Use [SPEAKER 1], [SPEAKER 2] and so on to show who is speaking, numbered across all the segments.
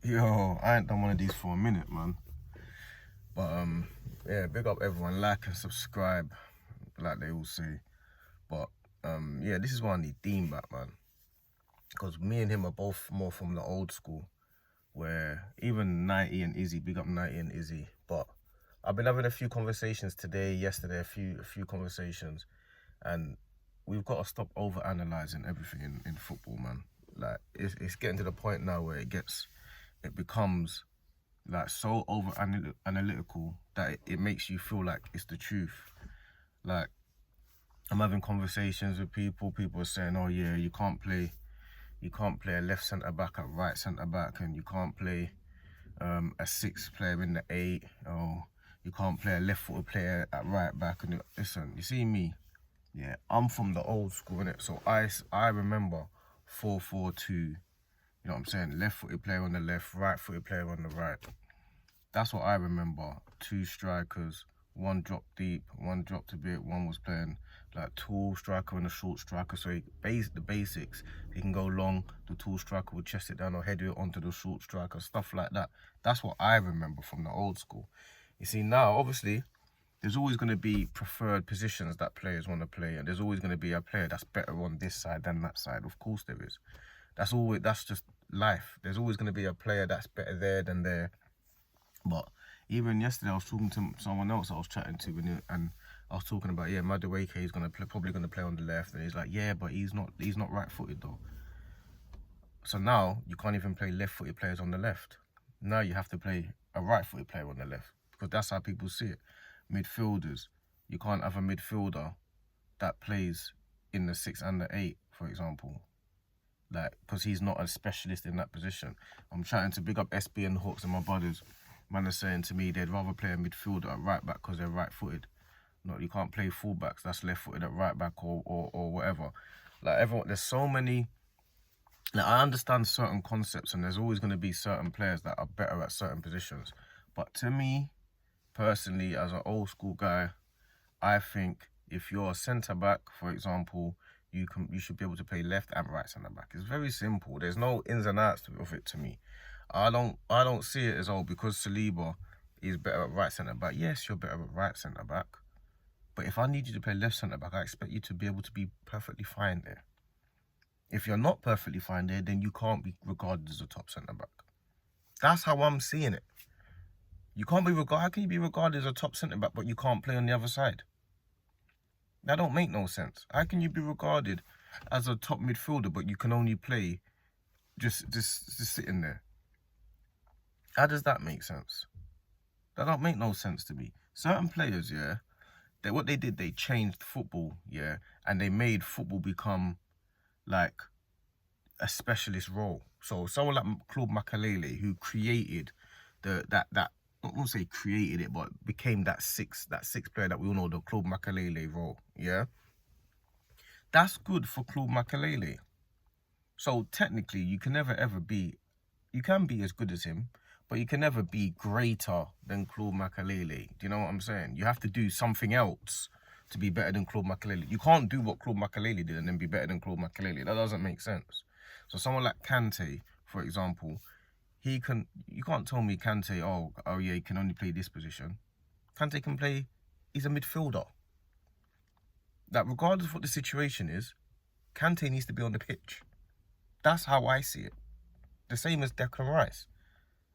[SPEAKER 1] Yo, I ain't done one of these for a minute, man. But yeah, big up everyone, like and subscribe, like they all say. But yeah, this is why I need Dean back, man. Because me and him are both more from the old school, where even 90 and Izzy, big up 90 and Izzy. But I've been having a few conversations today, yesterday, a few conversations, and we've got to stop over analysing everything in football, man. Like it's getting to the point now where it becomes like so over analytical that it makes you feel like it's the truth. Like I'm having conversations with people are saying, oh yeah, you can't play a left centre back at right centre back, and you can't play a sixth player in the 8, or you can't play a left-footed player at right back. And listen, you see me, yeah, I'm from the old school, innit? So I remember 4-4-2. You know what I'm saying? Left-footed player on the left, right-footed player on the right. That's what I remember. 2 strikers, one dropped deep, one dropped a bit, one was playing like tall striker and a short striker. So the basics, he can go long, the tall striker will chest it down or head it onto the short striker, stuff like that. That's what I remember from the old school. You see, now, obviously, there's always going to be preferred positions that players want to play, and there's always going to be a player that's better on this side than that side. Of course there is. That's just life. There's always going to be a player that's better there than there. But even yesterday, I was talking to someone else I was chatting to, and I was talking about, yeah, Madueke is probably gonna play on the left, and he's like, yeah, but he's not right-footed though. So now you can't even play left-footed players on the left. Now you have to play a right-footed player on the left, because that's how people see it. Midfielders, you can't have a midfielder that plays in the 6 and the 8, for example. Like, because he's not a specialist in that position. I'm chatting to big up SB and Hawks and my brothers. Man are saying to me they'd rather play a midfielder at right back because they're right-footed. No, you can't play fullbacks that's left-footed at right back or whatever. Like everyone, there's so many. Like I understand certain concepts, and there's always going to be certain players that are better at certain positions. But to me, personally, as an old school guy, I think if you're a centre back, for example, you should be able to play left and right centre back. It's very simple. There's no ins and outs of it to me. I don't see it as, oh, because Saliba is better at right centre back. Yes, you're better at right centre back, but if I need you to play left centre back, I expect you to be able to be perfectly fine there. If you're not perfectly fine there, then you can't be regarded as a top centre back. That's how I'm seeing it. You can't be regarded. How can you be regarded as a top centre back, but you can't play on the other side? That don't make no sense. How can you be regarded as a top midfielder, but you can only play just sitting there? How does that make sense? That don't make no sense to me. Certain players, yeah, what they did, they changed football, yeah, and they made football become like a specialist role. So someone like Claude Makelele, who created that I won't say created it, but became that sixth player that we all know, the Claude Makelele role, yeah. That's good for Claude Makelele. So technically, you can never ever be, you can be as good as him, but you can never be greater than Claude Makelele. Do you know what I'm saying? You have to do something else to be better than Claude Makelele. You can't do what Claude Makelele did and then be better than Claude Makelele. That doesn't make sense. So someone like Kante, for example, you can't tell me Kante, oh yeah, he can only play this position. Kante can play, he's a midfielder. That regardless of what the situation is, Kante needs to be on the pitch. That's how I see it. The same as Declan Rice.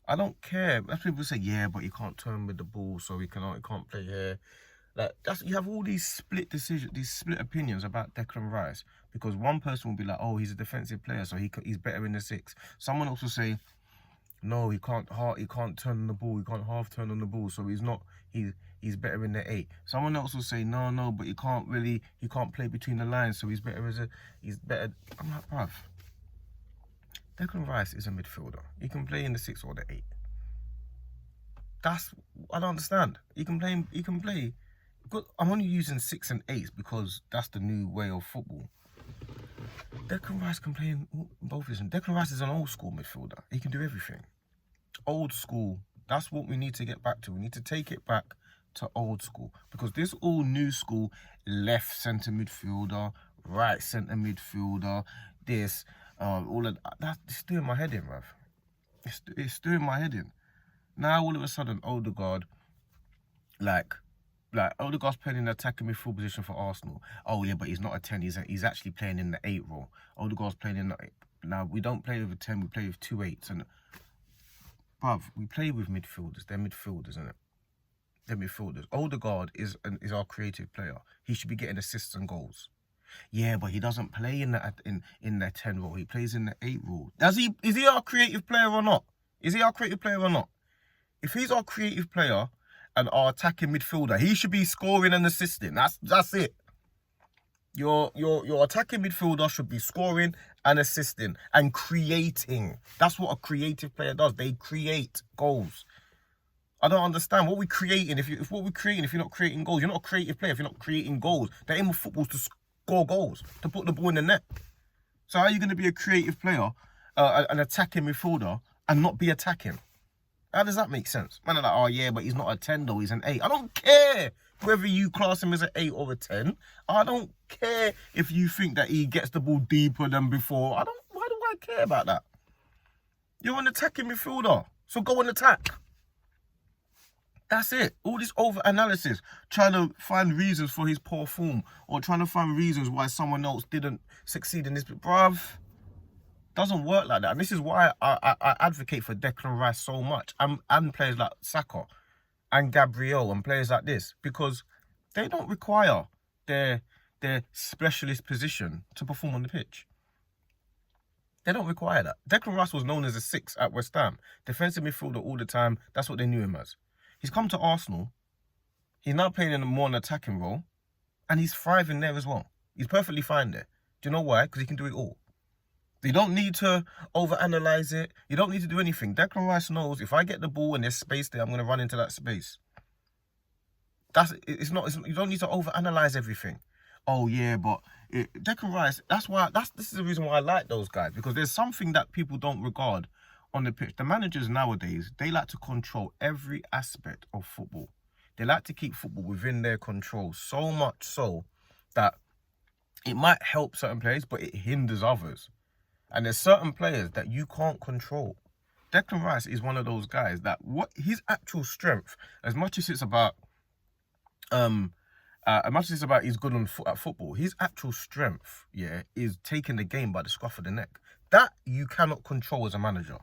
[SPEAKER 1] I don't care. As people say, yeah, but you can't turn with the ball, so he can't play here. Like you have all these split decisions, these split opinions about Declan Rice, because one person will be like, oh, he's a defensive player, so he's better in the 6. Someone else will say, no, he can't turn on the ball, he can't half turn on the ball, so he's better in the 8. Someone else will say, no, but he can't play between the lines, so he's better I'm like, bruv. Declan Rice is a midfielder. He can play in the 6 or the 8. I don't understand. He can play. I'm only using 6 and 8s because that's the new way of football. Declan Rice can play in both positions. Declan Rice is an old school midfielder. He can do everything. Old school. That's what we need to get back to. We need to take it back to old school, because this all new school, left centre midfielder, right centre midfielder, this. All of that, it's doing my head in, bruv. It's doing my head in. Now all of a sudden, Odegaard, like Odegaard's playing in the attacking midfield position for Arsenal. Oh yeah, but he's not a 10. He's actually playing in the 8 role. Odegaard's playing in the 8. Now we don't play with a 10. We play with 2 8s. And bruv, we play with midfielders. They're midfielders, isn't it? They're midfielders. Odegaard is our creative player. He should be getting assists and goals. Yeah, but he doesn't play in the 10 role. He plays in the 8 role. Is he our creative player or not? Is he our creative player or not? If he's our creative player and our attacking midfielder, he should be scoring and assisting. That's it. Your attacking midfielder should be scoring and assisting and creating. That's what a creative player does. They create goals. I don't understand what we're creating. If you're not creating goals, you're not a creative player. If you're not creating goals, the aim of football is to score goals, to put the ball in the net. So how are you going to be a creative player, an attacking midfielder, and not be attacking? How does that make sense? Man are like, oh yeah, but he's not a 10 though, he's an 8. I don't care whether you class him as an 8 or a 10. I don't care if you think that he gets the ball deeper than before. Why do I care about that? You're an attacking midfielder, so go and attack. That's it. All this over analysis, trying to find reasons for his poor form, or trying to find reasons why someone else didn't succeed in this. Bruv, doesn't work like that. And this is why I advocate for Declan Rice so much, and players like Saka and Gabriel and players like this, because they don't require their specialist position to perform on the pitch. They don't require that. Declan Rice was known as a 6 at West Ham, defensive midfielder all the time. That's what they knew him as. He's come to Arsenal. He's now playing in a more attacking role, and he's thriving there as well. He's perfectly fine there. Do you know why? Because he can do it all. You don't need to overanalyze it. You don't need to do anything. Declan Rice knows if I get the ball and there's space there, I'm going to run into that space. You don't need to overanalyze everything. Oh yeah, but Declan Rice. This is the reason why I like those guys, because there's something that people don't regard on the pitch. The managers nowadays, they like to control every aspect of football. They like to keep football within their control, so much so that it might help certain players, but it hinders others. And there's certain players that you can't control. Declan Rice is one of those guys that his actual strength, as much as it's about he's good at football, his actual strength, yeah, is taking the game by the scruff of the neck. That you cannot control as a manager.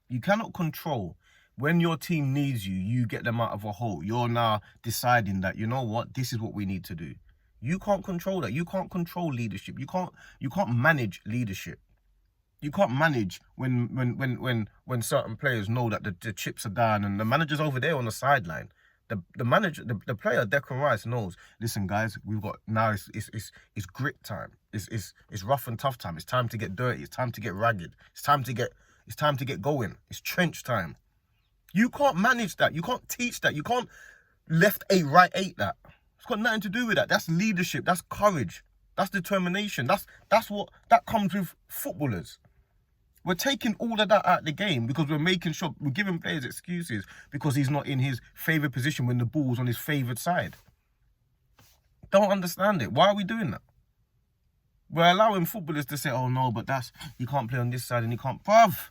[SPEAKER 1] You cannot control when your team needs you, you get them out of a hole. You're now deciding that, you know what, this is what we need to do. You can't control that. You can't control leadership. You can't manage leadership. You can't manage when certain players know that the chips are down and the manager's over there on the sideline. The player Declan Rice knows. Listen, guys, we've got now. It's grit time. It's rough and tough time. It's time to get dirty. It's time to get ragged. It's time to get going. It's trench time. You can't manage that. You can't teach that. You can't left 8, right 8 that. It's got nothing to do with that. That's leadership. That's courage. That's determination. That comes with footballers. We're taking all of that out of the game because we're making sure we're giving players excuses because he's not in his favoured position when the ball's on his favoured side. Don't understand it. Why are we doing that? We're allowing footballers to say, oh no, but you can't play on this side and you can't. Bruv,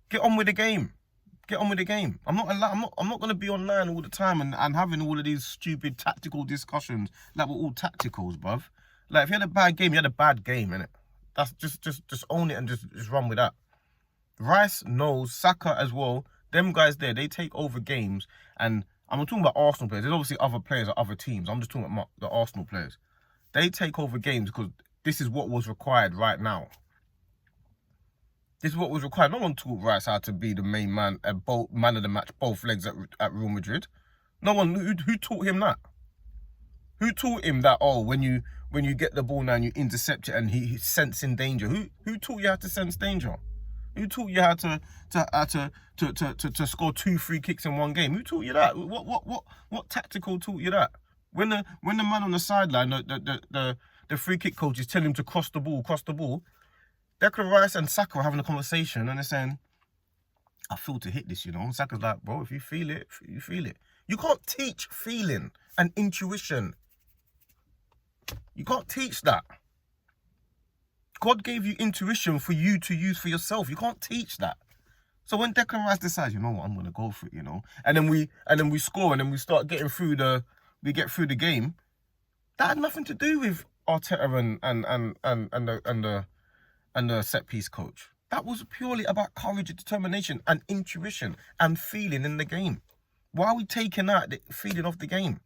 [SPEAKER 1] get on with the game. Get on with the game. I'm not going to be online all the time and having all of these stupid tactical discussions like we're all tacticals, bruv. Like if you had a bad game, you had a bad game, innit? That's just own it and just run with that. Rice knows, Saka as well. Them guys there, they take over games. And I'm not talking about Arsenal players. There's obviously other players at other teams. I'm just talking about the Arsenal players. They take over games because this is what was required right now. This is what was required. No one taught Rice how to be the main man man of the match, both legs at Real Madrid. No one. Who taught him that? Who taught him that? Oh, when you get the ball now and you intercept it and he's sensing danger. Who taught you how to sense danger? Who taught you how to score 2 free kicks in one game? Who taught you that? What tactical taught you that? When the man on the sideline, the free kick coach is telling him to cross the ball. Declan Rice and Saka are having a conversation and they're saying, I feel to hit this, you know. And Saka's like, bro, if you feel it, you feel it. You can't teach feeling and intuition. You can't teach that. God gave you intuition for you to use for yourself. You can't teach that. So when Declan Rice decides, you know what, I'm gonna go for it, you know, and then we score, and then we start getting through the game. That had nothing to do with Arteta and the set piece coach. That was purely about courage and determination and intuition and feeling in the game. Why are we taking out the feeling of the game?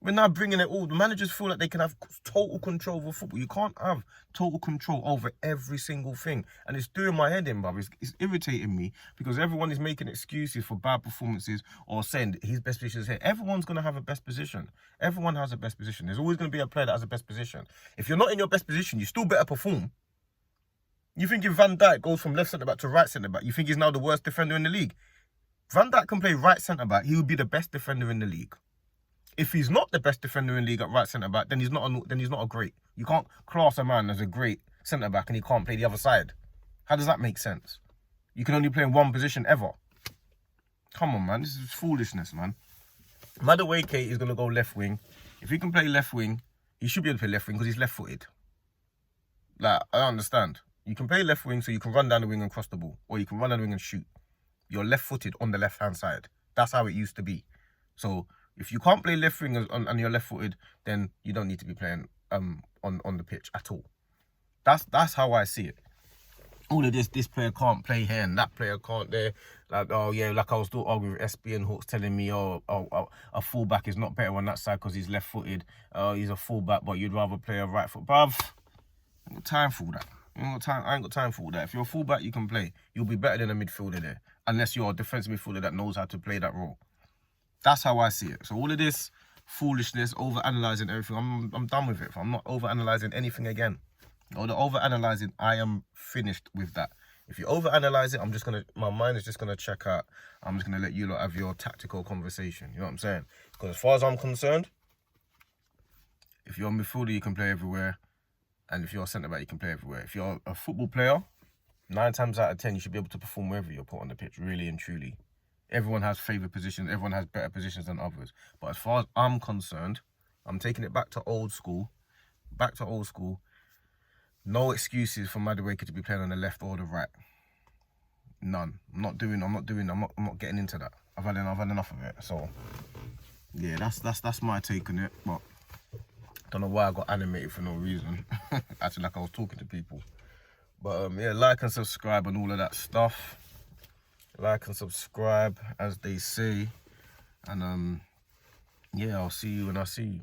[SPEAKER 1] We're now bringing it all. The managers feel like they can have total control over football. You can't have total control over every single thing. And it's doing my head in, bruv. It's irritating me because everyone is making excuses for bad performances or saying his best position is here. Everyone's going to have a best position. Everyone has a best position. There's always going to be a player that has a best position. If you're not in your best position, you still better perform. You think if Van Dijk goes from left centre-back to right centre-back, you think he's now the worst defender in the league? Van Dijk can play right centre-back. He would be the best defender in the league. If he's not the best defender in the league at right centre-back, then he's not a great. You can't class a man as a great centre-back and he can't play the other side. How does that make sense? You can only play in one position ever. Come on, man. This is foolishness, man. Madueke is going to go left wing. If he can play left wing, he should be able to play left wing because he's left-footed. Like, I don't understand. You can play left wing so you can run down the wing and cross the ball. Or you can run down the wing and shoot. You're left-footed on the left-hand side. That's how it used to be. So if you can't play left wing and you're left-footed, then you don't need to be playing on the pitch at all. That's how I see it. All of this player can't play here and that player can't there. Like, oh yeah, like I was still arguing with SB and Hawks telling me, a fullback is not better on that side because he's left-footed. He's a fullback, but you'd rather play a right foot. Bruv, I ain't got time for that. I ain't got time for all that. If you're a fullback, you can play. You'll be better than a midfielder there. Unless you're a defensive midfielder that knows how to play that role. That's how I see it. So all of this foolishness, over-analysing everything, I'm done with it. I'm not over-analysing anything again. Or the over-analysing, I am finished with that. If you over-analyse it, my mind is just going to check out. I'm just going to let you lot have your tactical conversation. You know what I'm saying? Because as far as I'm concerned, if you're a midfielder, you can play everywhere. And if you're a centre-back, you can play everywhere. If you're a football player, 9 times out of 10, you should be able to perform wherever you're put on the pitch, really and truly. Everyone has favourite positions. Everyone has better positions than others. But as far as I'm concerned, I'm taking it back to old school. No excuses for Madueke to be playing on the left or the right. None. I'm not getting into that. I've had enough of it. So yeah, that's my take on it. But don't know why I got animated for no reason. Acting like I was talking to people. But yeah, like and subscribe and all of that stuff. Like and subscribe, as they say. And yeah, I'll see you when I see you.